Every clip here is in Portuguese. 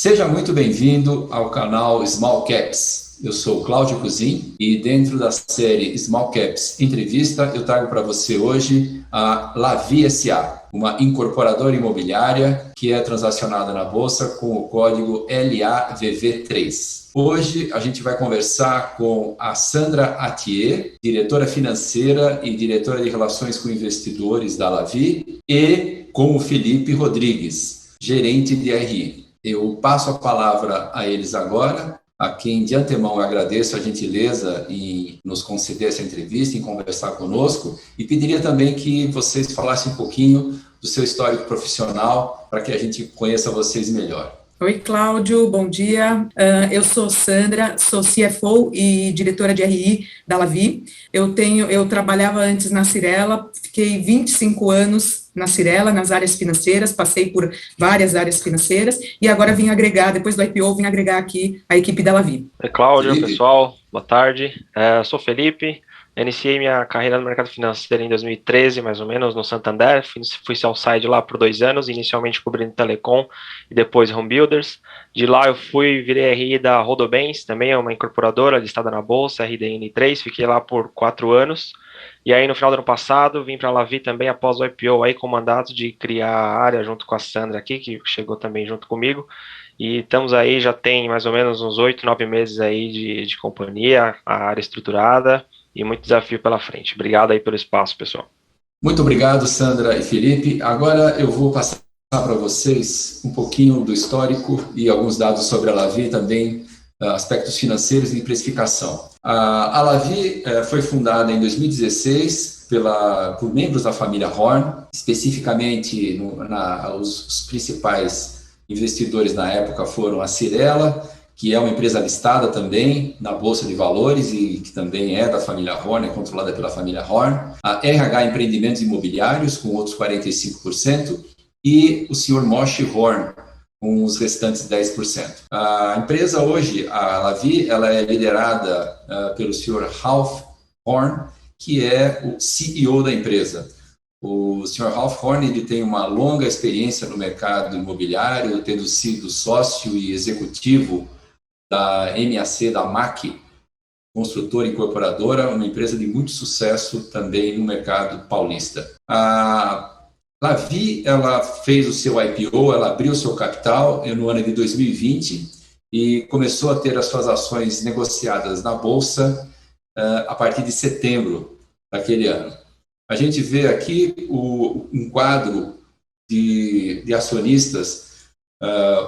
Seja muito bem-vindo ao canal Small Caps. Eu sou Cláudio Cousin e dentro da série Small Caps Entrevista eu trago para você hoje a Lavi SA, uma incorporadora imobiliária que é transacionada na Bolsa com o código LAVV3. Hoje a gente vai conversar com a Sandra Attier, diretora financeira e diretora de relações com investidores da Lavi, e com o Felipe Rodrigues, gerente de RI. Eu passo a palavra a eles agora, a quem de antemão eu agradeço a gentileza em nos conceder essa entrevista, em conversar conosco, e pediria também que vocês falassem um pouquinho do seu histórico profissional para que a gente conheça vocês melhor. Oi, Cláudio, bom dia. Eu sou Sandra, sou CFO e diretora de RI da Lavi. Eu trabalhava antes na Cyrela, fiquei 25 anos na Cyrela, nas áreas financeiras, passei por várias áreas financeiras e agora vim agregar, depois do IPO, vim agregar aqui a equipe da Lavi. Oi, Cláudio, Felipe. pessoal, boa tarde. Eu sou Felipe. Iniciei minha carreira no mercado financeiro em 2013, mais ou menos, no Santander. Fui sell-side lá por 2 anos, inicialmente cobrindo telecom e depois home builders. De lá eu virei RI da Rodobens, também é uma incorporadora listada na Bolsa, RDN3, fiquei lá por 4 anos. E aí no final do ano passado vim para a Lavi também após o IPO, aí com o mandato de criar a área junto com a Sandra aqui, que chegou também junto comigo. E estamos aí, já tem mais ou menos uns 8, 9 meses aí de companhia, a área estruturada. E muito desafio pela frente. Obrigado aí pelo espaço, pessoal. Muito obrigado, Sandra e Felipe. Agora eu vou passar para vocês um pouquinho do histórico e alguns dados sobre a Lavi, também aspectos financeiros e precificação. A Lavi foi fundada em 2016 por membros da família Horn, especificamente os principais investidores na época foram a Cyrela, que é uma empresa listada também na Bolsa de Valores e que também é da família Horn, é controlada pela família Horn, a RH Empreendimentos Imobiliários, com outros 45%, e o senhor Moshe Horn, com os restantes 10%. A empresa hoje, a Lavi, ela é liderada pelo senhor Ralph Horn, que é o CEO da empresa. O senhor Ralph Horn ele tem uma longa experiência no mercado imobiliário, tendo sido sócio e executivo da MAC, da MAC, construtora e incorporadora, uma empresa de muito sucesso também no mercado paulista. A Lavi, ela fez o seu IPO, ela abriu o seu capital no ano de 2020 e começou a ter as suas ações negociadas na Bolsa a partir de setembro daquele ano. A gente vê aqui um quadro de acionistas,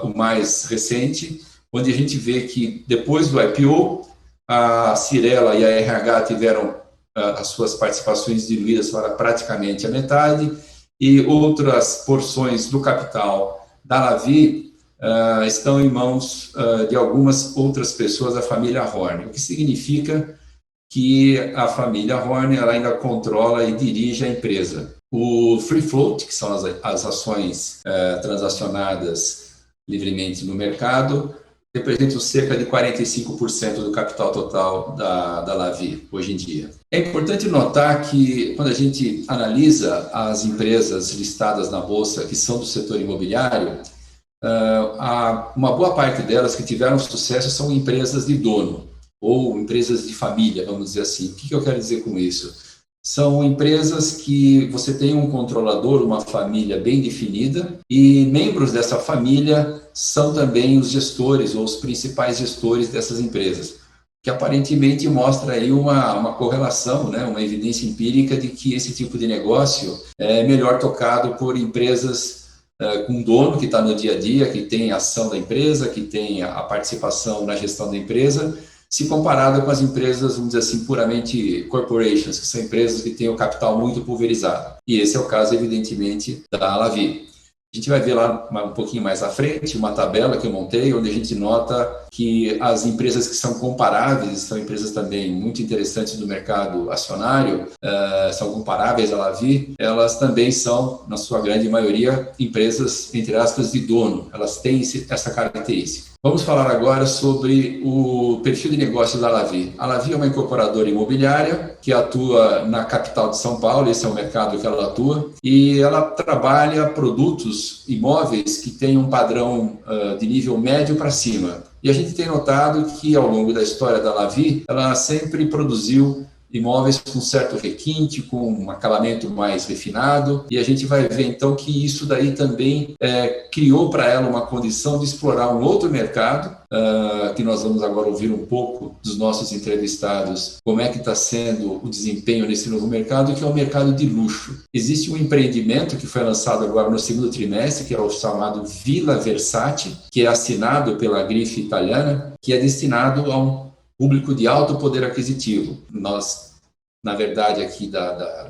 o mais recente, onde a gente vê que depois do IPO, a Cyrela e a RH tiveram as suas participações diluídas para praticamente a metade e outras porções do capital da Lavi estão em mãos de algumas outras pessoas da família Horn, o que significa que a família Horn ela ainda controla e dirige a empresa. O free float, que são as ações transacionadas livremente no mercado, representam cerca de 45% do capital total da Lavi, hoje em dia. É importante notar que, quando a gente analisa as empresas listadas na Bolsa que são do setor imobiliário, uma boa parte delas que tiveram sucesso são empresas de dono, ou empresas de família, vamos dizer assim. O que eu quero dizer com isso? São empresas que você tem um controlador, uma família bem definida, e membros dessa família são também os gestores ou os principais gestores dessas empresas, que aparentemente mostra aí uma correlação, né, uma evidência empírica de que esse tipo de negócio é melhor tocado por empresas com dono que está no dia a dia, que tem a ação da empresa, que tem a participação na gestão da empresa, se comparado com as empresas, vamos dizer assim, puramente corporations, que são empresas que têm o capital muito pulverizado. E esse é o caso, evidentemente, da Lavi. A gente vai ver lá um pouquinho mais à frente uma tabela que eu montei, onde a gente nota que as empresas que são comparáveis, são empresas também muito interessantes do mercado acionário, são comparáveis à Lavi, elas também são, na sua grande maioria, empresas, entre aspas, de dono. Elas têm essa característica. Vamos falar agora sobre o perfil de negócio da Lavi. A Lavi é uma incorporadora imobiliária que atua na capital de São Paulo, esse é o mercado que ela atua, e ela trabalha produtos imóveis que têm um padrão de nível médio para cima. E a gente tem notado que, ao longo da história da Lavi, ela sempre produziu imóveis com certo requinte, com um acabamento mais refinado, e a gente vai ver então que isso daí também criou para ela uma condição de explorar um outro mercado, que nós vamos agora ouvir um pouco dos nossos entrevistados, como é que está sendo o desempenho nesse novo mercado, que é o mercado de luxo. Existe um empreendimento que foi lançado agora no segundo trimestre, que é o chamado Villa Versace, que é assinado pela grife italiana, que é destinado a um público de alto poder aquisitivo. Nós, na verdade, aqui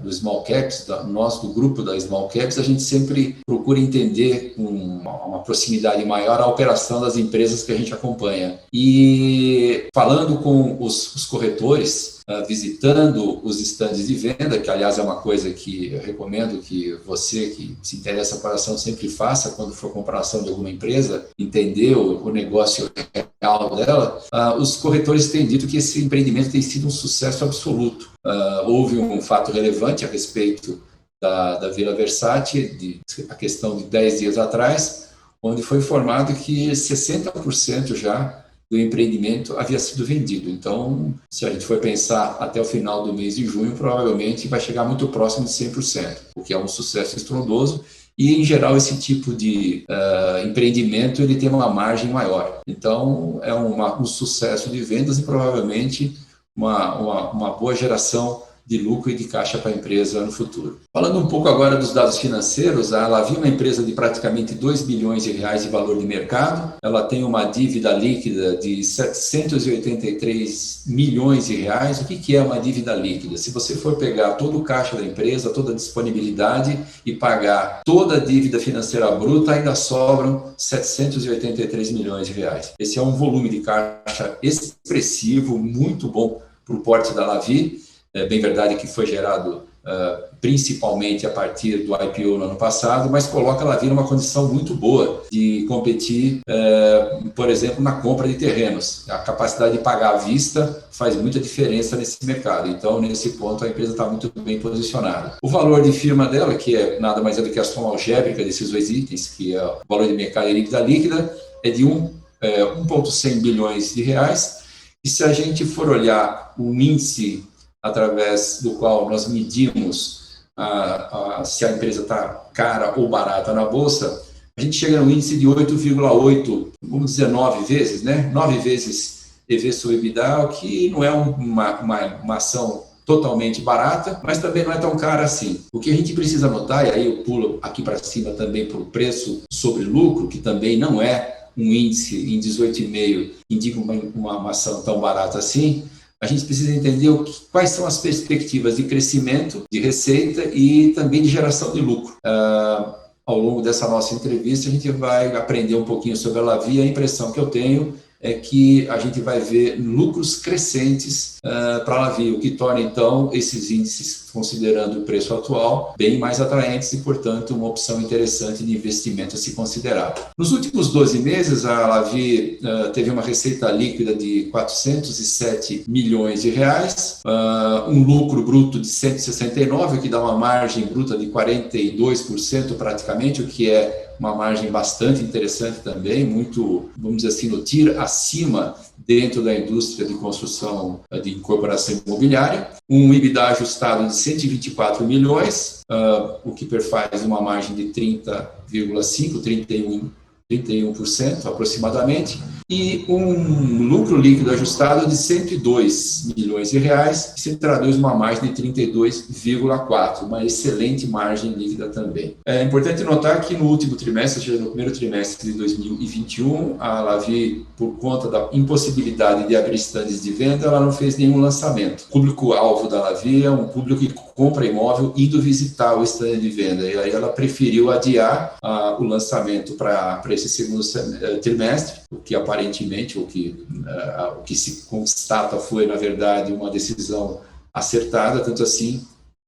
do Small Caps, nós do grupo da Small Caps, a gente sempre procura entender com uma proximidade maior a operação das empresas que a gente acompanha. E falando com os corretores, visitando os estandes de venda, que aliás é uma coisa que eu recomendo que você que se interessa por ação sempre faça quando for comprar ação de alguma empresa, entender o negócio real dela, os corretores têm dito que esse empreendimento tem sido um sucesso absoluto. Houve um fato relevante a respeito da Villa Versace, a questão de 10 dias atrás, onde foi informado que 60% já do empreendimento havia sido vendido. Então, se a gente for pensar até o final do mês de junho, provavelmente vai chegar muito próximo de 100%, o que é um sucesso estrondoso. E, em geral, esse tipo de empreendimento ele tem uma margem maior. Então, é um sucesso de vendas e provavelmente uma boa geração de lucro e de caixa para a empresa no futuro. Falando um pouco agora dos dados financeiros, a Lavi é uma empresa de praticamente 2 bilhões de reais de valor de mercado, ela tem uma dívida líquida de 783 milhões de reais. O que é uma dívida líquida? Se você for pegar todo o caixa da empresa, toda a disponibilidade e pagar toda a dívida financeira bruta, ainda sobram 783 milhões de reais. Esse é um volume de caixa expressivo, muito bom para o porte da Lavi. É bem verdade que foi gerado principalmente a partir do IPO no ano passado, mas coloca a Lavi numa condição muito boa de competir, por exemplo, na compra de terrenos. A capacidade de pagar à vista faz muita diferença nesse mercado. Então, nesse ponto, a empresa está muito bem posicionada. O valor de firma dela, que é nada mais é do que a soma algébrica desses dois itens, que é o valor de mercado e dívida líquida, é de 1,100 bilhões de reais. E se a gente for olhar o índice através do qual nós medimos se a empresa está cara ou barata na Bolsa, a gente chega no índice de 8,8, vamos dizer 9 vezes, né? 9 vezes EV sobre EBITDA, o que não é uma ação totalmente barata, mas também não é tão cara assim. O que a gente precisa notar, e aí eu pulo aqui para cima também para o preço sobre lucro, que também não é um índice em 18,5, indica uma ação tão barata assim. A gente precisa entender quais são as perspectivas de crescimento, de receita e também de geração de lucro. Ao longo dessa nossa entrevista, a gente vai aprender um pouquinho sobre a Lavi. A impressão que eu tenho é que a gente vai ver lucros crescentes para a Lavi, o que torna, então, esses índices, considerando o preço atual, bem mais atraentes e, portanto, uma opção interessante de investimento a se considerar. Nos últimos 12 meses, a Lavi teve uma receita líquida de 407 milhões de reais, um lucro bruto de 169, o que dá uma margem bruta de 42% praticamente, o que é uma margem bastante interessante também, muito, vamos dizer assim, no tier acima dentro da indústria de construção de incorporação imobiliária, um EBITDA ajustado de 124 milhões, o que perfaz uma margem de 30,5%, 31% aproximadamente, e um lucro líquido ajustado de 102 milhões de reais, que se traduz numa margem de 32,4%, uma excelente margem líquida também. É importante notar que no último trimestre, ou seja, no primeiro trimestre de 2021, a Lavi, por conta da impossibilidade de abrir estandes de venda, ela não fez nenhum lançamento. O público-alvo da Lavi é um público que compra imóvel indo visitar o estande de venda, e aí ela preferiu adiar o lançamento para esse segundo trimestre, o que aparentemente, o que se constata foi, na verdade, uma decisão acertada, tanto assim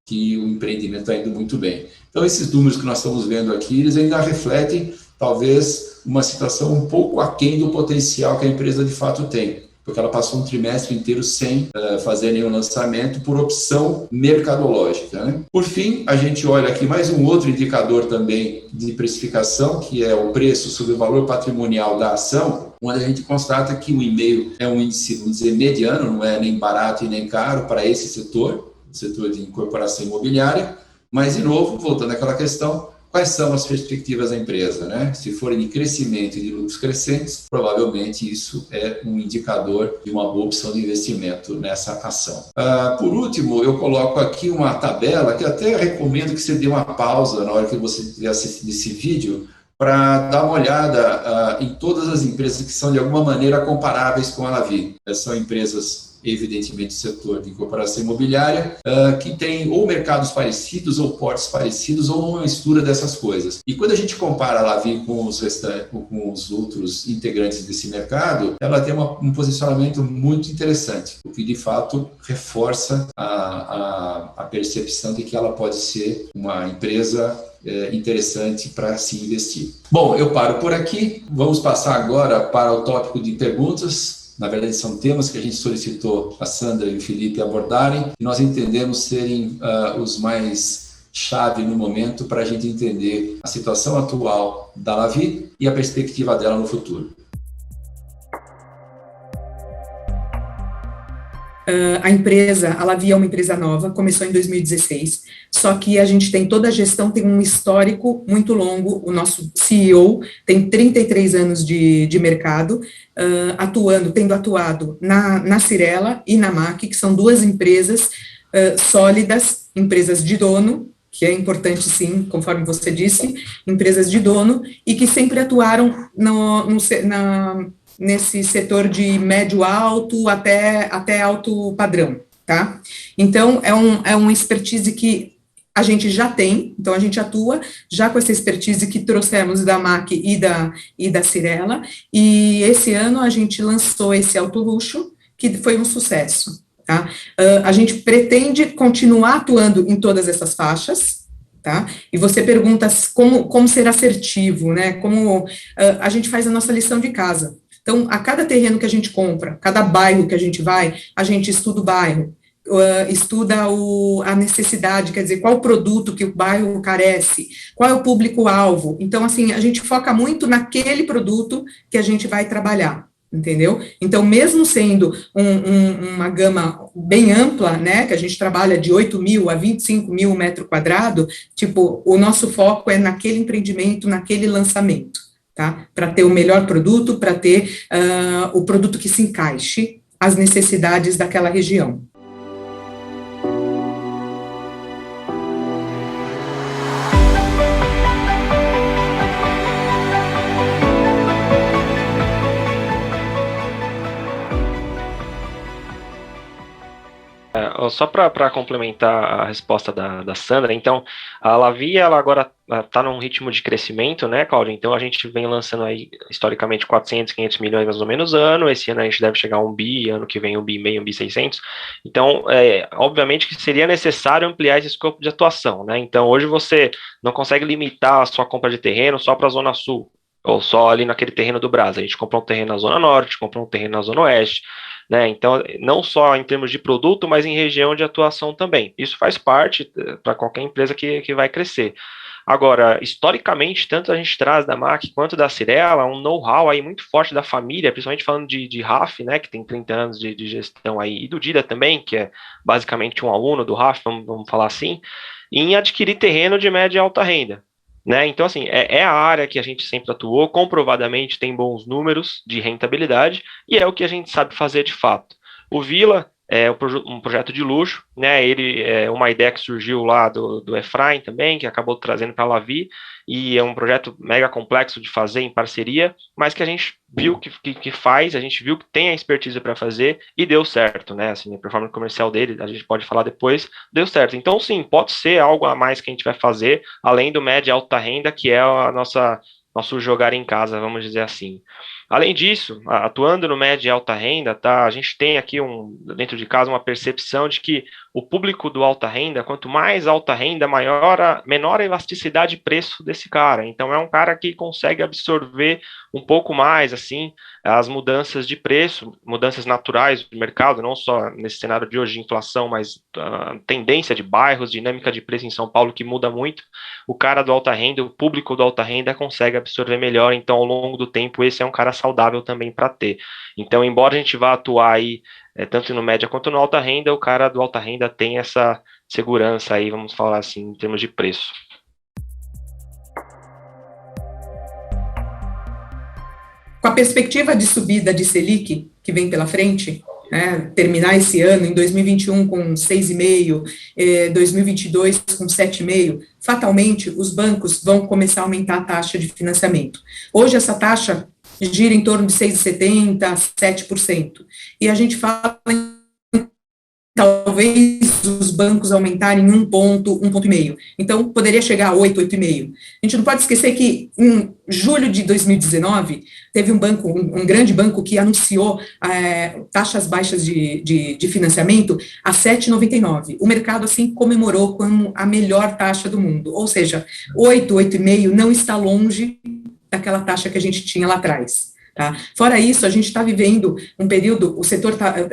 que o empreendimento está indo muito bem. Então, esses números que nós estamos vendo aqui, eles ainda refletem talvez uma situação um pouco aquém do potencial que a empresa de fato tem, porque ela passou um trimestre inteiro sem fazer nenhum lançamento por opção mercadológica, né? Por fim, a gente olha aqui mais um outro indicador também de precificação, que é o preço sobre o valor patrimonial da ação, onde a gente constata que o e-mail é um índice, vamos dizer, mediano, não é nem barato e nem caro para esse setor, o setor de incorporação imobiliária, mas, de novo, voltando àquela questão, quais são as perspectivas da empresa, né? Se forem de crescimento e de lucros crescentes, provavelmente isso é um indicador de uma boa opção de investimento nessa ação. Por último, eu coloco aqui uma tabela que até recomendo que você dê uma pausa na hora que você estiver assistindo esse vídeo para dar uma olhada em todas as empresas que são de alguma maneira comparáveis com a Lavi. São empresas, evidentemente, do setor de incorporação imobiliária, que tem ou mercados parecidos, ou portes parecidos, ou uma mistura dessas coisas. E quando a gente compara a Lavi com os outros integrantes desse mercado, ela tem um posicionamento muito interessante, o que de fato reforça a percepção de que ela pode ser uma empresa interessante para se investir. Bom, eu paro por aqui. Vamos passar agora para o tópico de perguntas. Na verdade, são temas que a gente solicitou a Sandra e o Felipe abordarem e nós entendemos serem os mais chave no momento para a gente entender a situação atual da Lavi e a perspectiva dela no futuro. A empresa, a Lavi é uma empresa nova, começou em 2016, só que a gente tem toda a gestão, tem um histórico muito longo, o nosso CEO tem 33 anos de mercado, tendo atuado na Cyrela e na MAC, que são duas empresas sólidas, empresas de dono, que é importante sim, conforme você disse, empresas de dono, e que sempre atuaram nesse setor de médio-alto até alto padrão, tá? Então, é uma expertise que a gente já tem, então a gente atua já com essa expertise que trouxemos da MAC e da Cyrela, e esse ano a gente lançou esse alto luxo, que foi um sucesso, tá? A gente pretende continuar atuando em todas essas faixas, tá? E você pergunta como ser assertivo, né? Como a gente faz a nossa lição de casa. Então, a cada terreno que a gente compra, cada bairro que a gente vai, a gente estuda o bairro, estuda a necessidade, quer dizer, qual o produto que o bairro carece, qual é o público-alvo. Então, assim, a gente foca muito naquele produto que a gente vai trabalhar, entendeu? Então, mesmo sendo uma gama bem ampla, né, que a gente trabalha de 8 mil a 25 mil metro quadrado, tipo, o nosso foco é naquele empreendimento, naquele lançamento. Tá? Para ter o melhor produto, para ter o produto que se encaixe às necessidades daquela região. Só para complementar a resposta da Sandra, então, a Lavi, ela agora está num ritmo de crescimento, né, Cláudio? Então, a gente vem lançando aí, historicamente, 400, 500 milhões mais ou menos ano, esse ano a gente deve chegar a 1 bi, ano que vem 1 bi e meio, 1 bi 600, então, obviamente que seria necessário ampliar esse escopo de atuação, né? Então, hoje você não consegue limitar a sua compra de terreno só para a Zona Sul, ou só ali naquele terreno do Brás, a gente compra um terreno na Zona Norte, compra um terreno na Zona Oeste, né? Então, não só em termos de produto, mas em região de atuação também. Isso faz parte para qualquer empresa que vai crescer. Agora, historicamente, tanto a gente traz da MAC quanto da Cyrela um know-how aí muito forte da família, principalmente falando de RAF, né, que tem 30 anos de gestão aí, e do Dida também, que é basicamente um aluno do RAF, vamos falar assim, em adquirir terreno de média e alta renda. Né? Então, assim, é a área que a gente sempre atuou, comprovadamente tem bons números de rentabilidade, e é o que a gente sabe fazer de fato. O Vila é um projeto de luxo, né? Ele é uma ideia que surgiu lá do Efraim também, que acabou trazendo para a Lavi, e é um projeto mega complexo de fazer em parceria, mas que a gente viu que faz, a gente viu que tem a expertise para fazer e deu certo, né? Assim, a performance comercial dele, a gente pode falar depois, deu certo. Então, sim, pode ser algo a mais que a gente vai fazer, além do média e alta renda, que é nosso jogar em casa, vamos dizer assim. Além disso, atuando no médio e alta renda, tá, a gente tem aqui dentro de casa uma percepção de que o público do alta renda, quanto mais alta renda, menor a elasticidade de preço desse cara. Então é um cara que consegue absorver um pouco mais assim as mudanças de preço, mudanças naturais do mercado, não só nesse cenário de hoje de inflação, mas a tendência de bairros, dinâmica de preço em São Paulo que muda muito. O cara do alta renda, o público do alta renda consegue absorver melhor, então ao longo do tempo esse é um cara saudável também para ter. Então, embora a gente vá atuar aí tanto no média quanto no alta renda, o cara do alta renda tem essa segurança aí, vamos falar assim, em termos de preço. Com a perspectiva de subida de Selic, que vem pela frente, terminar esse ano, em 2021, com 6,5%, 2022 com 7,5%, fatalmente os bancos vão começar a aumentar a taxa de financiamento. Hoje, essa taxa gira em torno de 6,70%, 7%. E a gente fala em talvez os bancos aumentarem 1,5%. Então, poderia chegar a 8,5%. A gente não pode esquecer que em julho de 2019, teve um grande banco que anunciou taxas baixas de financiamento a 7,99%. O mercado, assim, comemorou como a melhor taxa do mundo. Ou seja, 8,5% não está longe daquela taxa que a gente tinha lá atrás. Tá? Fora isso, a gente está vivendo um período,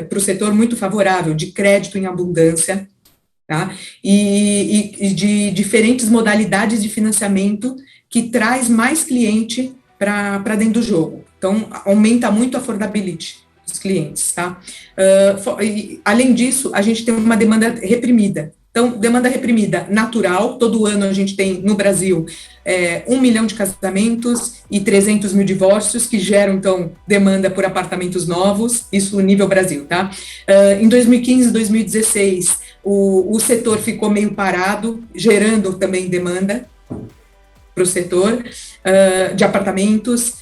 para o setor muito favorável, de crédito em abundância, tá? E de diferentes modalidades de financiamento que traz mais cliente para dentro do jogo. Então, aumenta muito a affordability dos clientes. Tá? Além disso, a gente tem uma demanda reprimida. Então, demanda reprimida natural, todo ano a gente tem no Brasil 1 milhão de casamentos e 300 mil divórcios, que geram, então, demanda por apartamentos novos, isso no nível Brasil, tá? Em 2015 e 2016, o setor ficou meio parado, gerando também demanda para o setor de apartamentos.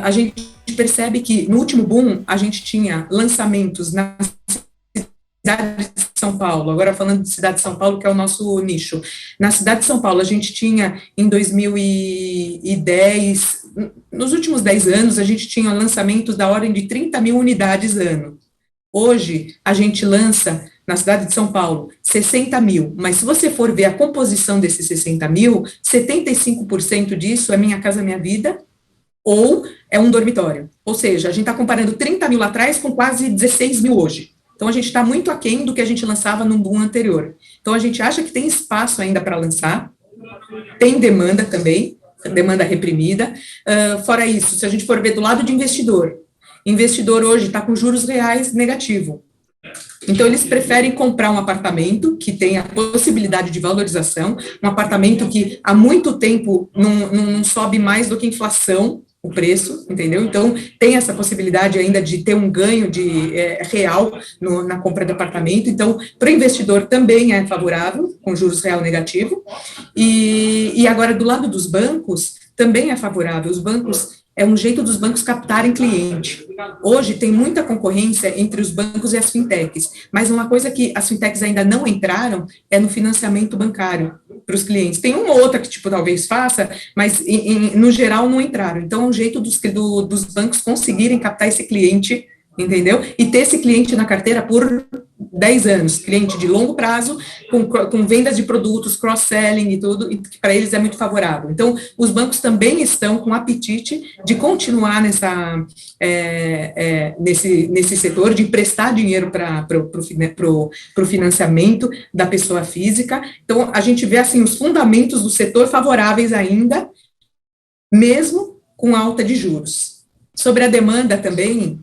A gente percebe que, no último boom, a gente tinha lançamentos na cidade de São Paulo, agora falando de cidade de São Paulo, que é o nosso nicho. Na cidade de São Paulo, a gente tinha, em 2010, nos últimos 10 anos, a gente tinha lançamentos da ordem de 30 mil unidades ano. Hoje, a gente lança, na cidade de São Paulo, 60 mil, mas se você for ver a composição desses 60 mil, 75% disso é Minha Casa Minha Vida, ou é um dormitório. Ou seja, a gente está comparando 30 mil lá atrás com quase 16 mil hoje. Então, a gente está muito aquém do que a gente lançava no boom anterior. Então, a gente acha que tem espaço ainda para lançar, tem demanda também, demanda reprimida. Fora isso, se a gente for ver do lado de investidor hoje está com juros reais negativo. Então, eles preferem comprar um apartamento que tem a possibilidade de valorização, um apartamento que há muito tempo não sobe mais do que a inflação, o preço, entendeu? Então, tem essa possibilidade ainda de ter um ganho real na compra de apartamento. Então, para o investidor também é favorável, com juros real negativo. E agora, do lado dos bancos, também é favorável. Os bancos, é um jeito dos bancos captarem cliente. Hoje, tem muita concorrência entre os bancos e as fintechs, mas uma coisa que as fintechs ainda não entraram é no financiamento bancário para os clientes. Tem uma ou outra que, talvez faça, mas, no geral, não entraram. Então, é um jeito dos bancos conseguirem captar esse cliente, entendeu? E ter esse cliente na carteira por 10 anos, cliente de longo prazo, com vendas de produtos, cross-selling e tudo, e para eles é muito favorável. Então, os bancos também estão com apetite de continuar nesse setor, de emprestar dinheiro para o financiamento da pessoa física. Então, a gente vê, assim, os fundamentos do setor favoráveis ainda, mesmo com alta de juros. Sobre a demanda também,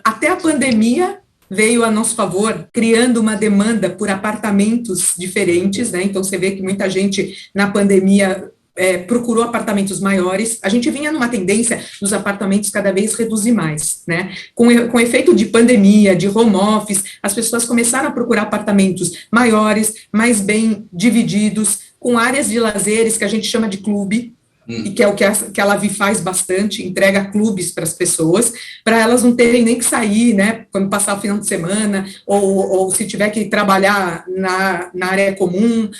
até a pandemia veio a nosso favor, criando uma demanda por apartamentos diferentes, né? Então, você vê que muita gente, na pandemia, procurou apartamentos maiores. A gente vinha numa tendência dos apartamentos cada vez reduzir mais, né? Com efeito de pandemia, de home office, as pessoas começaram a procurar apartamentos maiores, mais bem divididos, com áreas de lazeres que a gente chama de clube, e que é o que a Lavi faz bastante, entrega clubes para as pessoas, para elas não terem nem que sair, né, quando passar o final de semana, ou se tiver que trabalhar na área comum.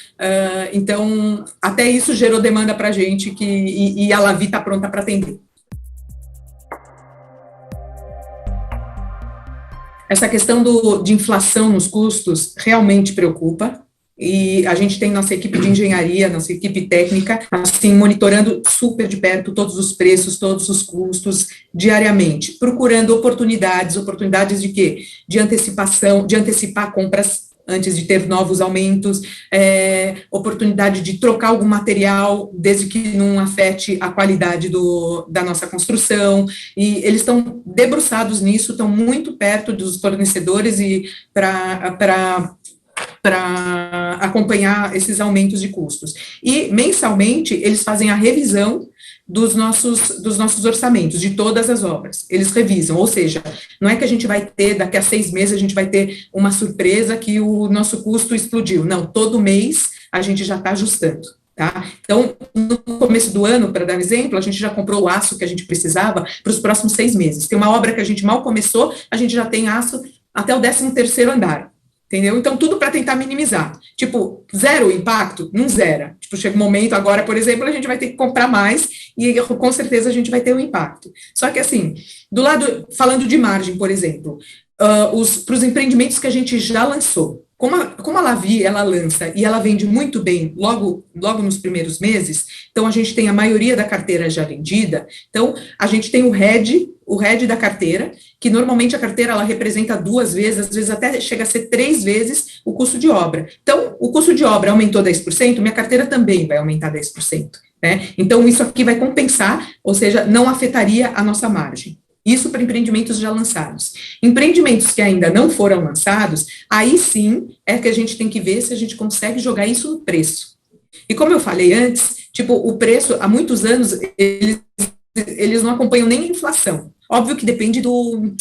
Então, até isso gerou demanda para a gente, e a Lavi está pronta para atender. Essa questão de inflação nos custos realmente preocupa, e a gente tem nossa equipe de engenharia, nossa equipe técnica, assim, monitorando super de perto todos os preços, todos os custos, diariamente, procurando oportunidades de quê? De antecipação, de antecipar compras antes de ter novos aumentos, oportunidade de trocar algum material, desde que não afete a qualidade da nossa construção, e eles estão debruçados nisso, estão muito perto dos fornecedores e para acompanhar esses aumentos de custos. E, mensalmente, eles fazem a revisão dos nossos orçamentos, de todas as obras. Eles revisam, ou seja, não é que a gente vai ter, daqui a 6 meses, a gente vai ter uma surpresa que o nosso custo explodiu. Não, todo mês a gente já está ajustando. Tá? Então, no começo do ano, para dar um exemplo, a gente já comprou o aço que a gente precisava para os próximos 6 meses. Tem uma obra que a gente mal começou, a gente já tem aço até o 13º andar. Entendeu? Então, tudo para tentar minimizar. Tipo, zero impacto? Não zera. Tipo, chega um momento agora, por exemplo, a gente vai ter que comprar mais e com certeza a gente vai ter um impacto. Só que assim, do lado, falando de margem, por exemplo, para os empreendimentos que a gente já lançou, como a Lavi, ela lança e ela vende muito bem logo nos primeiros meses, então a gente tem a maioria da carteira já vendida, então a gente tem o head da carteira, que normalmente a carteira ela representa 2 vezes, às vezes até chega a ser 3 vezes o custo de obra. Então, o custo de obra aumentou 10%, minha carteira também vai aumentar 10%. Né? Então, isso aqui vai compensar, ou seja, não afetaria a nossa margem. Isso para empreendimentos já lançados. Empreendimentos que ainda não foram lançados, aí sim é que a gente tem que ver se a gente consegue jogar isso no preço. E como eu falei antes, tipo, o preço, há muitos anos, eles não acompanham nem a inflação. Óbvio que depende do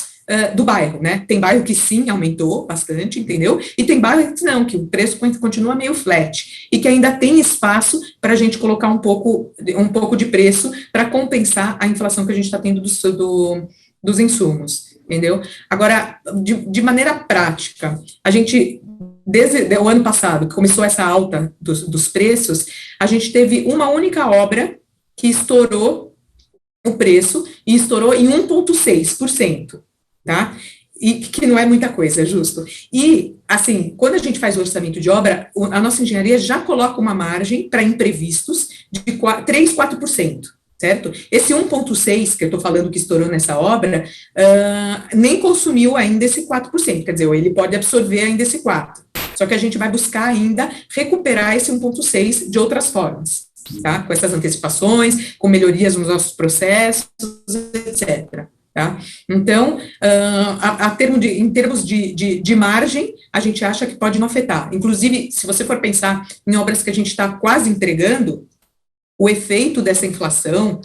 bairro, né? Tem bairro que sim, aumentou bastante, entendeu? E tem bairro que não, que o preço continua meio flat, e que ainda tem espaço para a gente colocar um pouco de preço para compensar a inflação que a gente está tendo dos insumos, entendeu? Agora, de maneira prática, a gente, desde o ano passado, que começou essa alta dos preços, a gente teve uma única obra que estourou o preço, e estourou em 1,6%, tá? E que não é muita coisa, é justo. E, assim, quando a gente faz o orçamento de obra, a nossa engenharia já coloca uma margem para imprevistos de 3%, 4%, certo? Esse 1,6% que eu estou falando que estourou nessa obra, nem consumiu ainda esse 4%, quer dizer, ele pode absorver ainda esse 4%. Só que a gente vai buscar ainda recuperar esse 1,6% de outras formas. Tá? Com essas antecipações, com melhorias nos nossos processos, etc. Tá? Então, em termos de margem, a gente acha que pode não afetar. Inclusive, se você for pensar em obras que a gente está quase entregando, o efeito dessa inflação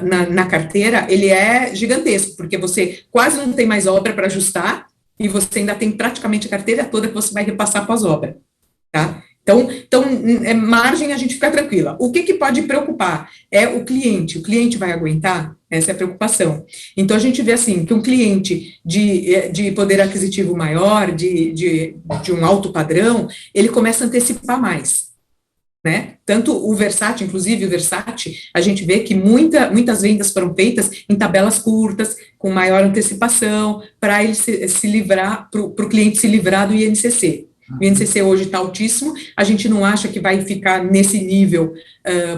na carteira, ele é gigantesco, porque você quase não tem mais obra para ajustar, e você ainda tem praticamente a carteira toda que você vai repassar pós-obra. Tá? Então, margem a gente fica tranquila. O que pode preocupar é o cliente vai aguentar? Essa é a preocupação. Então, a gente vê assim, que um cliente de poder aquisitivo maior, de um alto padrão, ele começa a antecipar mais, né? Tanto o Versace, inclusive o Versace, a gente vê que muitas vendas foram feitas em tabelas curtas, com maior antecipação, para ele se livrar, para o cliente se livrar do INCC. O INCC hoje está altíssimo, a gente não acha que vai ficar nesse nível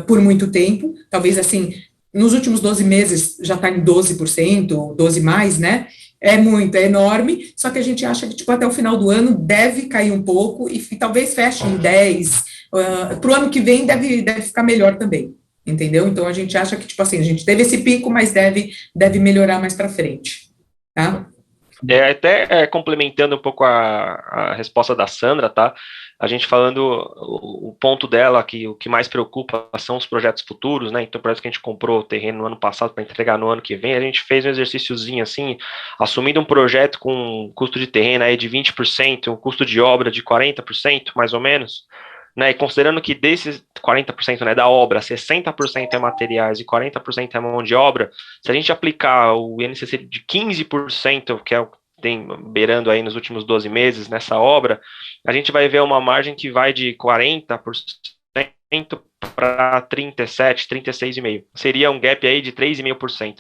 por muito tempo, talvez assim, nos últimos 12 meses já está em 12%, 12 mais, né? É muito, é enorme, só que a gente acha que tipo, até o final do ano deve cair um pouco e talvez feche em 10%, para o ano que vem deve ficar melhor também, entendeu? Então a gente acha que tipo assim, a gente teve esse pico, mas deve melhorar mais para frente, tá? Até complementando um pouco a resposta da Sandra, tá? A gente falando o ponto dela, que o que mais preocupa são os projetos futuros, né? Então, parece que a gente comprou o terreno no ano passado para entregar no ano que vem, a gente fez um exercíciozinho assim, assumindo um projeto com um custo de terreno aí de 20%, um custo de obra de 40%, mais ou menos, né? E considerando que desses 40%, né, da obra, 60% é materiais e 40% é mão de obra, se a gente aplicar o INCC de 15%, que é o que tem beirando aí nos últimos 12 meses nessa obra, a gente vai ver uma margem que vai de 40% para 37%, 36,5%. Seria um gap aí de 3,5%.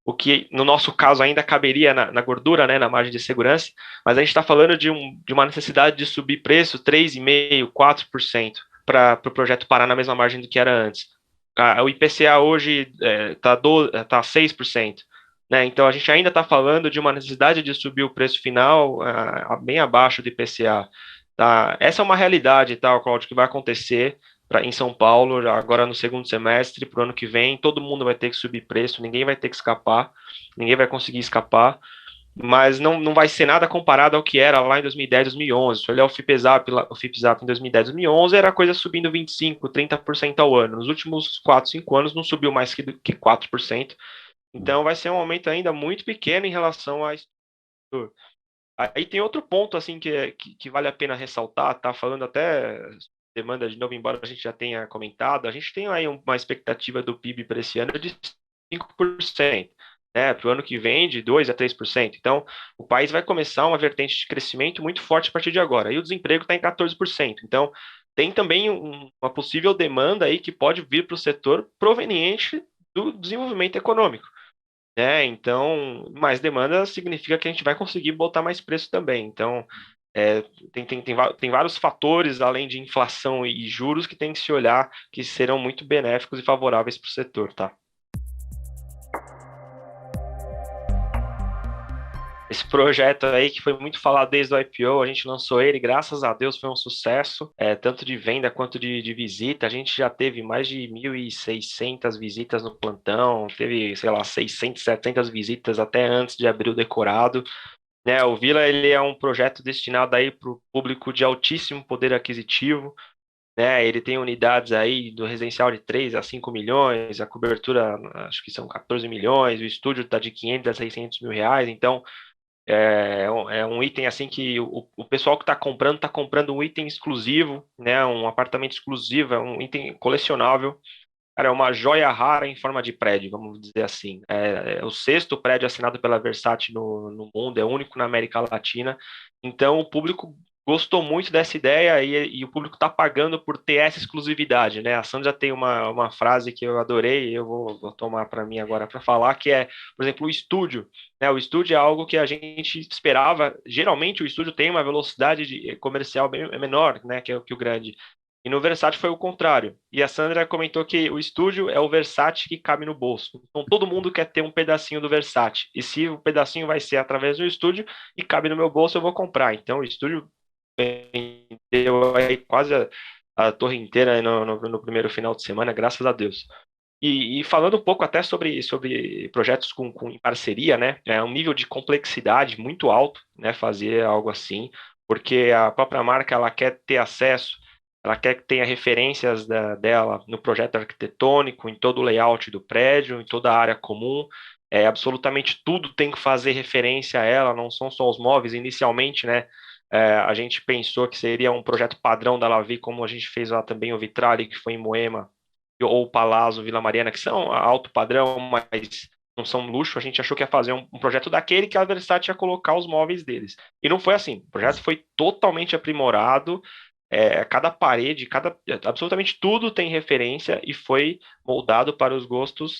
o que no nosso caso ainda caberia na gordura, né, na margem de segurança, mas a gente está falando de uma necessidade de subir preço 3,5%, 4% para o projeto parar na mesma margem do que era antes. O IPCA hoje está 6%. Né? Então, a gente ainda está falando de uma necessidade de subir o preço final bem abaixo do IPCA. Tá? Essa é uma realidade, tá, Cláudio, que vai acontecer em São Paulo, agora no segundo semestre, para o ano que vem. Todo mundo vai ter que subir preço, ninguém vai ter que escapar, ninguém vai conseguir escapar, mas não vai ser nada comparado ao que era lá em 2010, 2011. Se olhar o FIPESAP em 2010, 2011, era coisa subindo 25%, 30% ao ano. Nos últimos 4, 5 anos não subiu mais que 4%. Então vai ser um aumento ainda muito pequeno em relação a isso. Aí tem outro ponto assim que vale a pena ressaltar, tá falando até demanda de novo, embora a gente já tenha comentado, a gente tem aí uma expectativa do PIB para esse ano de 5%, né, para o ano que vem de 2% a 3%. Então, o país vai começar uma vertente de crescimento muito forte a partir de agora. E o desemprego está em 14%. Então, tem também uma possível demanda aí que pode vir para o setor proveniente do desenvolvimento econômico. Né? Então, mais demanda significa que a gente vai conseguir botar mais preço também. Então, tem vários fatores, além de inflação e juros, que tem que se olhar, que serão muito benéficos e favoráveis para o setor, tá? Esse projeto aí que foi muito falado desde o IPO, a gente lançou ele, graças a Deus foi um sucesso, tanto de venda quanto de visita. A gente já teve mais de 1.600 visitas no plantão, teve, sei lá, 600, 700 visitas até antes de abrir o decorado. Né, o Vila, ele é um projeto destinado aí para o público de altíssimo poder aquisitivo, né, ele tem unidades aí do residencial de 3 a 5 milhões, a cobertura acho que são 14 milhões, o estúdio está de 500 a 600 mil reais, então é um item assim que o pessoal que está comprando um item exclusivo, né, um apartamento exclusivo, é um item colecionável. Cara, é uma joia rara em forma de prédio, vamos dizer assim. É o sexto prédio assinado pela Versace no mundo, é único na América Latina. Então, o público gostou muito dessa ideia e o público está pagando por ter essa exclusividade, né? A Sandra tem uma frase que eu adorei, eu vou tomar para mim agora para falar, que é, por exemplo, o estúdio. Né? O estúdio é algo que a gente esperava. Geralmente, o estúdio tem uma velocidade comercial bem menor, né, que o grande. E no Versace foi o contrário. E a Sandra comentou que o estúdio é o Versace que cabe no bolso. Então todo mundo quer ter um pedacinho do Versace. E se o pedacinho vai ser através do estúdio e cabe no meu bolso, eu vou comprar. Então o estúdio vendeu aí quase a torre inteira no primeiro final de semana, graças a Deus. E falando um pouco até sobre projetos em parceria, né? É um nível de complexidade muito alto, né? Fazer algo assim, porque a própria marca ela quer ter acesso. Ela quer que tenha referências dela no projeto arquitetônico, em todo o layout do prédio, em toda a área comum. Absolutamente tudo tem que fazer referência a ela, não são só os móveis. Inicialmente, né, a gente pensou que seria um projeto padrão da Lavi, como a gente fez lá também o Vitrali, que foi em Moema, ou o Palazzo Vila Mariana, que são alto padrão, mas não são luxo. A gente achou que ia fazer um projeto daquele que a Versace ia colocar os móveis deles. E não foi assim. O projeto foi totalmente aprimorado. Cada parede, absolutamente tudo tem referência e foi moldado para os gostos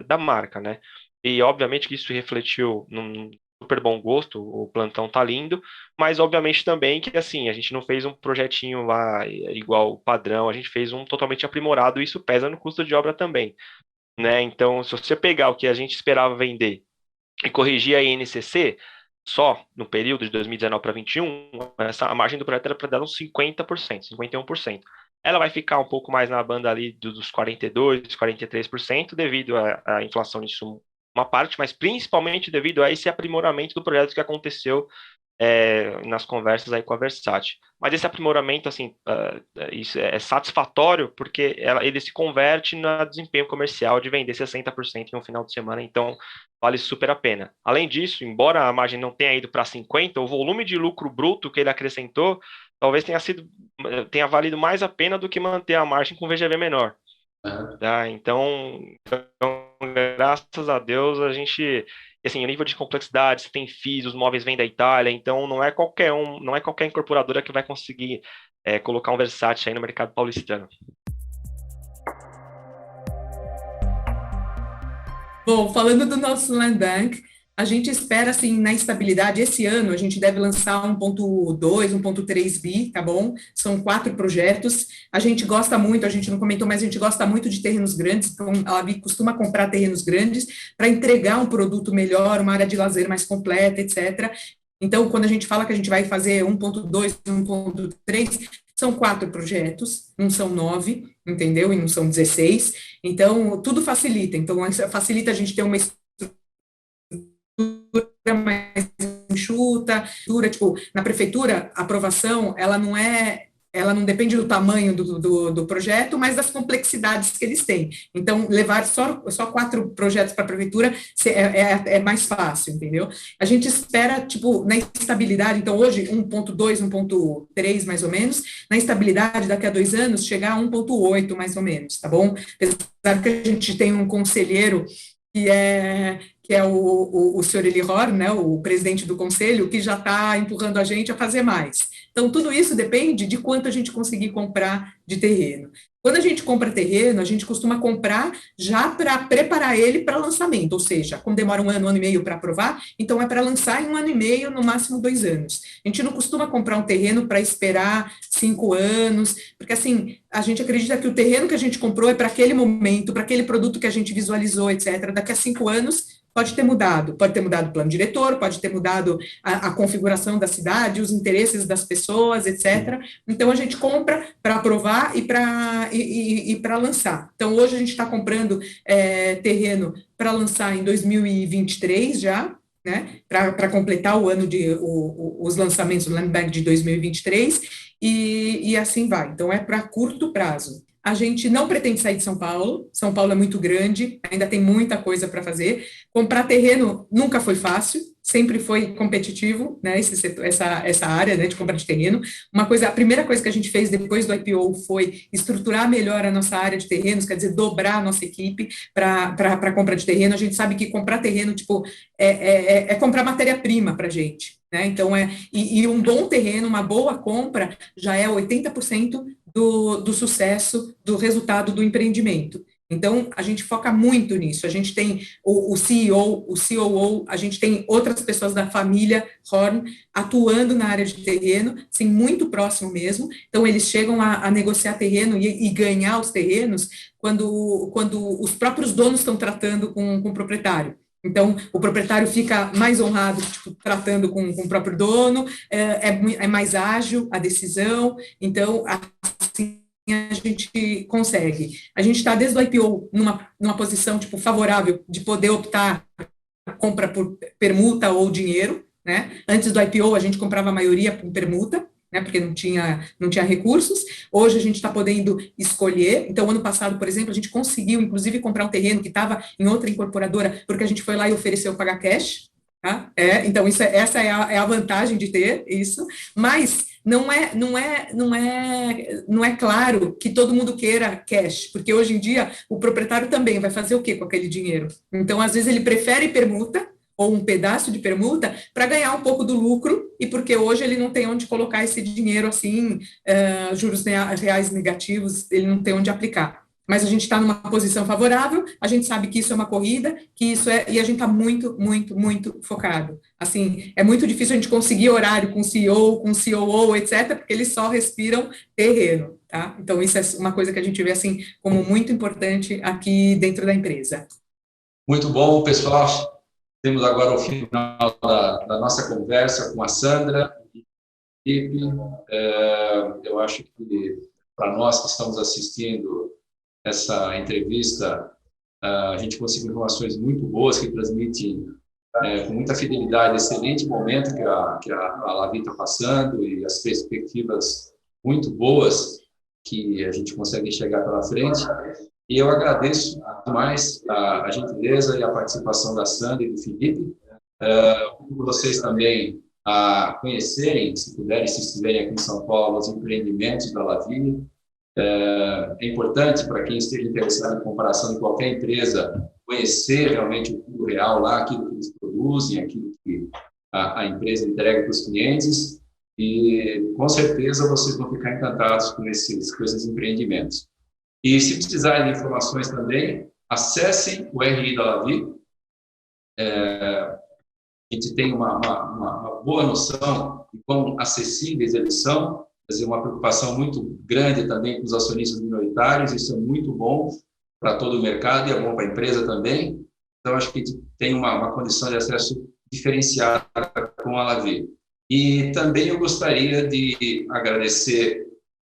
da marca, né? E obviamente que isso refletiu num super bom gosto, o plantão tá lindo, mas obviamente também que assim, a gente não fez um projetinho lá igual padrão, a gente fez um totalmente aprimorado e isso pesa no custo de obra também, né? Então, se você pegar o que a gente esperava vender e corrigir a INCC, só no período de 2019 para 2021, a margem do projeto era para dar uns 50%, 51%. Ela vai ficar um pouco mais na banda ali dos 42%, 43%, devido à inflação disso, uma parte, mas principalmente devido a esse aprimoramento do projeto que aconteceu nas conversas aí com a Versace. Mas esse aprimoramento, assim, isso é satisfatório porque ele se converte no desempenho comercial de vender 60% em um final de semana, então vale super a pena. Além disso, embora a margem não tenha ido para 50%, o volume de lucro bruto que ele acrescentou talvez tenha valido mais a pena do que manter a margem com VGV menor. Tá? Então, graças a Deus, a gente, assim, o nível de complexidade, você tem FIIs, os móveis vêm da Itália, então não é qualquer incorporadora que vai conseguir colocar um Versace aí no mercado paulistano. Bom, falando do nosso Land Bank, a gente espera, assim, na estabilidade, esse ano a gente deve lançar 1.2, 1.3 bi, tá bom? São 4 projetos. A gente gosta muito, a gente não comentou, mas a gente gosta muito de terrenos grandes, então a Lavi costuma comprar terrenos grandes para entregar um produto melhor, uma área de lazer mais completa, etc. Então, quando a gente fala que a gente vai fazer 1.2, 1.3, são 4 projetos, não são 9, entendeu? E não são 16. Então, tudo facilita. Então, facilita a gente ter uma mais enxuta, tipo, na prefeitura, a aprovação, ela não depende do tamanho do projeto, mas das complexidades que eles têm. Então, levar só 4 projetos para a prefeitura é mais fácil, entendeu? A gente espera, tipo, na estabilidade, então hoje 1.2, 1.3 mais ou menos, na estabilidade daqui a 2 anos chegar a 1.8 mais ou menos, tá bom? Apesar que a gente tem um conselheiro que é o senhor Eli Hor, né, o presidente do conselho, que já está empurrando a gente a fazer mais. Então, tudo isso depende de quanto a gente conseguir comprar de terreno. Quando a gente compra terreno, a gente costuma comprar já para preparar ele para lançamento, ou seja, como demora um ano e meio para aprovar, então é para lançar em 1 ano e meio, no máximo 2 anos. A gente não costuma comprar um terreno para esperar 5 anos, porque assim, a gente acredita que o terreno que a gente comprou é para aquele momento, para aquele produto que a gente visualizou, etc. Daqui a 5 anos, pode ter mudado o plano diretor, pode ter mudado a configuração da cidade, os interesses das pessoas, etc. Então, a gente compra para aprovar e para lançar. Então, hoje a gente está comprando terreno para lançar em 2023 já, né, para completar o ano os lançamentos do Land Bank de 2023, e assim vai. Então, é para curto prazo. A gente não pretende sair de São Paulo é muito grande, ainda tem muita coisa para fazer. Comprar terreno nunca foi fácil, sempre foi competitivo, né, essa área, né, de compra de terreno. A primeira coisa que a gente fez depois do IPO foi estruturar melhor a nossa área de terrenos, quer dizer, dobrar a nossa equipe para compra de terreno. A gente sabe que comprar terreno, tipo, é comprar matéria-prima para a gente, né? Então, e um bom terreno, uma boa compra, já é 80% do sucesso, do resultado do empreendimento. Então, a gente foca muito nisso. A gente tem o CEO, o COO, a gente tem outras pessoas da família Horn atuando na área de terreno, assim, muito próximo mesmo. Então, eles chegam a negociar terreno e ganhar os terrenos quando os próprios donos estão tratando com o proprietário. Então, o proprietário fica mais honrado, tipo, tratando com o próprio dono, é mais ágil a decisão. Então, assim, a gente consegue. A gente está desde o IPO numa posição, tipo, favorável de poder optar compra por permuta ou dinheiro, né? Antes do IPO, a gente comprava a maioria por permuta, né, porque não tinha recursos. Hoje a gente está podendo escolher. Então, ano passado, por exemplo, a gente conseguiu, inclusive, comprar um terreno que estava em outra incorporadora, porque a gente foi lá e ofereceu pagar cash. Tá? Então, essa é a vantagem de ter isso, mas não é claro que todo mundo queira cash, porque hoje em dia o proprietário também vai fazer o quê com aquele dinheiro? Então, às vezes, ele prefere permuta, ou um pedaço de permuta, para ganhar um pouco do lucro, e porque hoje ele não tem onde colocar esse dinheiro assim, juros reais negativos, ele não tem onde aplicar. Mas a gente está numa posição favorável, a gente sabe que isso é uma corrida, e a gente está muito, muito, muito focado. Assim, é muito difícil a gente conseguir horário com CEO, com COO, etc., porque eles só respiram terreno, tá? Então, isso é uma coisa que a gente vê, assim, como muito importante aqui dentro da empresa. Muito bom, pessoal. Temos agora o final da nossa conversa com a Sandra. Eu acho que, para nós que estamos assistindo essa entrevista, a gente conseguiu informações muito boas que transmitem com muita fidelidade esse excelente momento que a Lavi está passando e as perspectivas muito boas que a gente consegue enxergar pela frente. E eu agradeço mais a gentileza e a participação da Sandra e do Felipe. Vocês também a conhecerem, se puderem, se estiverem aqui em São Paulo, os empreendimentos da Lavi. É importante para quem esteja interessado em comparação de qualquer empresa, conhecer realmente o custo real lá, aquilo que eles produzem, aquilo que a empresa entrega para os clientes. E, com certeza, vocês vão ficar encantados com esses empreendimentos. E se precisarem de informações também, acessem o RI da Lavvi. A gente tem uma boa noção de quão acessíveis eles são, quer dizer, uma preocupação muito grande também com os acionistas minoritários, isso é muito bom para todo o mercado e é bom para a empresa também. Então, acho que a gente tem uma condição de acesso diferenciada com a Lavvi. E também eu gostaria de agradecer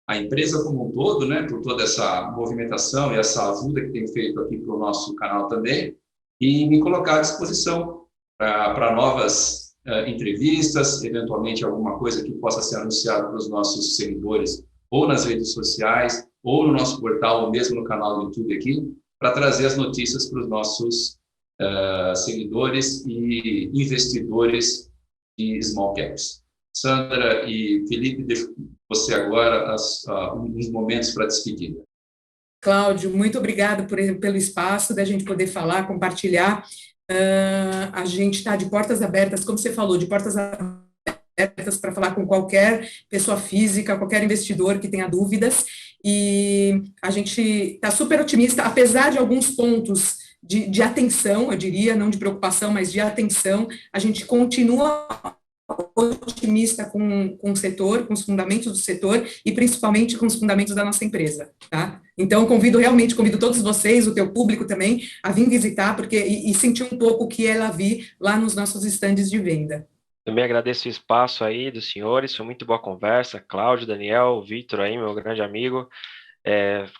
a empresa como um todo, né, por toda essa movimentação e essa ajuda que tem feito aqui para o nosso canal também, e me colocar à disposição para novas entrevistas, eventualmente alguma coisa que possa ser anunciada para os nossos seguidores, ou nas redes sociais, ou no nosso portal, ou mesmo no canal do YouTube aqui, para trazer as notícias para os nossos seguidores e investidores de small caps. Sandra e Felipe, deixo você agora uns momentos para despedida. Cláudio, muito obrigado pelo espaço da gente poder falar, compartilhar. A gente está de portas abertas, como você falou, de portas abertas para falar com qualquer pessoa física, qualquer investidor que tenha dúvidas, e a gente está super otimista, apesar de alguns pontos de atenção, eu diria, não de preocupação, mas de atenção, a gente continua otimista com o setor, com os fundamentos do setor e principalmente com os fundamentos da nossa empresa, tá? Então, convido todos vocês, o teu público também, a vir visitar e sentir um pouco o que é Lavvi lá nos nossos estandes de venda. Também agradeço o espaço aí dos senhores, foi muito boa conversa, Cláudio, Daniel, Vitor aí, meu grande amigo.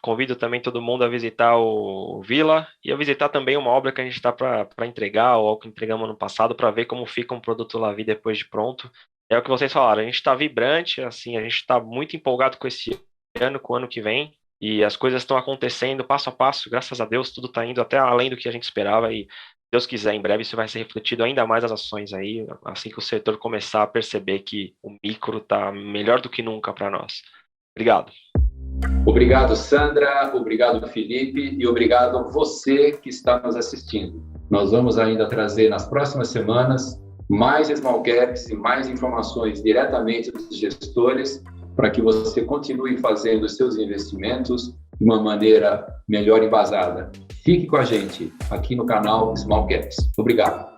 Convido também todo mundo a visitar o Villa e a visitar também uma obra que a gente está para entregar, ou algo que entregamos no passado, para ver como fica um produto Lavvi depois de pronto. É o que vocês falaram, a gente está vibrante, assim, a gente está muito empolgado com esse ano, com o ano que vem, e as coisas estão acontecendo passo a passo, graças a Deus, tudo está indo até além do que a gente esperava, e se Deus quiser, em breve isso vai ser refletido ainda mais nas ações aí, assim que o setor começar a perceber que o micro está melhor do que nunca para nós. Obrigado. Obrigado, Sandra, obrigado, Felipe, e obrigado você que está nos assistindo. Nós vamos ainda trazer nas próximas semanas mais small caps e mais informações diretamente dos gestores para que você continue fazendo os seus investimentos de uma maneira melhor embasada. Fique com a gente aqui no canal Small Caps. Obrigado.